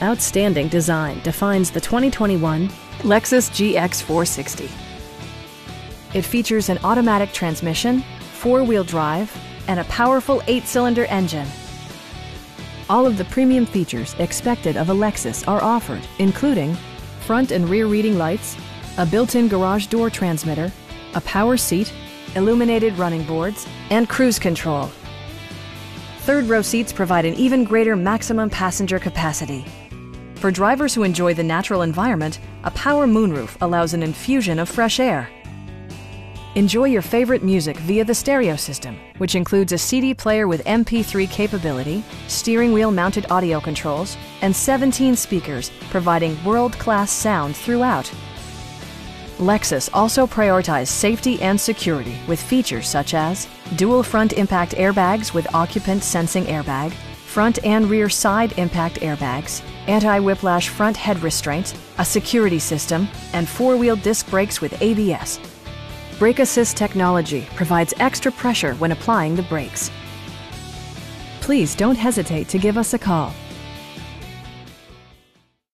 Outstanding design defines the 2021 Lexus GX 460. It features an automatic transmission, four-wheel drive, and a powerful 8-cylinder engine. All of the premium features expected of a Lexus are offered, including front and rear reading lights, a built-in garage door transmitter, a power seat, illuminated running boards, and cruise control. Third-row seats provide an even greater maximum passenger capacity. For drivers who enjoy the natural environment, a power moonroof allows an infusion of fresh air. Enjoy your favorite music via the stereo system, which includes a CD player with MP3 capability, steering wheel mounted audio controls, and 17 speakers, providing world-class sound throughout. Lexus also prioritized safety and security with features such as dual front impact airbags with occupant sensing airbag, front and rear side impact airbags, anti-whiplash front head restraints, a security system, and four-wheel disc brakes with ABS. Brake Assist technology provides extra pressure when applying the brakes. Please don't hesitate to give us a call.